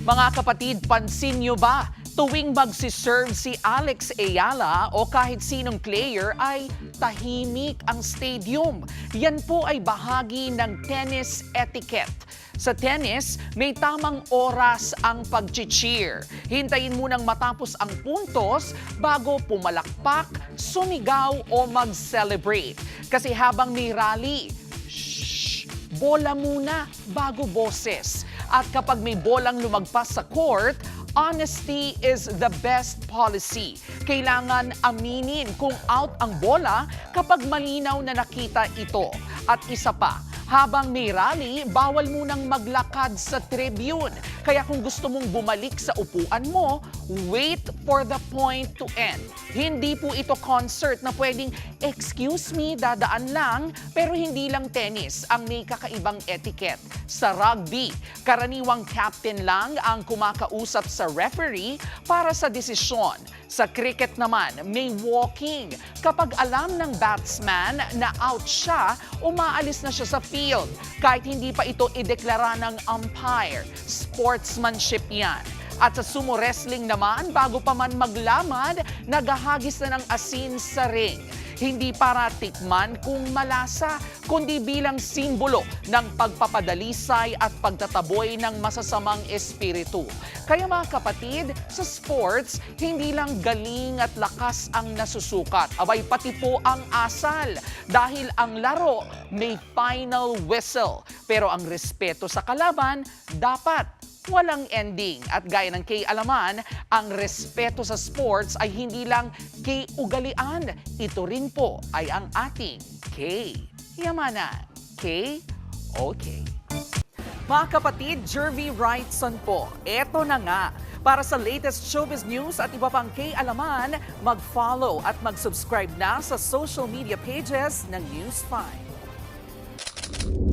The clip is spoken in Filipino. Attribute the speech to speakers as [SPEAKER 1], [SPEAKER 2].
[SPEAKER 1] Mga kapatid, pansin nyo ba? Tuwing magsiserve si Alex Ayala o kahit sinong player ay tahimik ang stadium. Yan po ay bahagi ng tennis etiquette. Sa tennis, may tamang oras ang pag-cheer. Hintayin munang matapos ang puntos bago pumalakpak, sumigaw o mag-celebrate. Kasi habang may rally, bola muna bago boses. At kapag may bolang lumagpas sa court, honesty is the best policy. Kailangan aminin kung out ang bola kapag malinaw na nakita ito. At isa pa, habang may rally, bawal munang maglakad sa tribune. Kaya kung gusto mong bumalik sa upuan mo, wait for the point to end. Hindi po ito concert na pwedeng, excuse me, dadaan lang, pero hindi lang tennis ang may kakaibang etiquette. Sa rugby, karaniwang captain lang ang kumakausap sa referee para sa desisyon. Sa cricket naman, may walking. Kapag alam ng batsman na out siya, umaalis na siya sa field. Kahit hindi pa ito ideklara ng umpire. Sportsmanship yan. At sa sumo wrestling naman, bago pa man maglamad, naghahagis na ng asin sa ring. Hindi para tikman kung malasa, kundi bilang simbolo ng pagpapadalisay at pagtataboy ng masasamang espiritu. Kaya mga kapatid, sa sports, hindi lang galing at lakas ang nasusukat. Abay, pati po ang asal. Dahil ang laro may final whistle. Pero ang respeto sa kalaban, dapat walang ending. At gaya ng Kay Alaman, ang respeto sa sports ay hindi lang kay ugalian. Ito rin po ay ang ating Kay Yamanan. Kay, okay. Mga kapatid, Jervy Wrightson po. Eto na nga. Para sa latest showbiz news at iba pang Kay Alaman, mag-follow at mag-subscribe na sa social media pages ng News 5.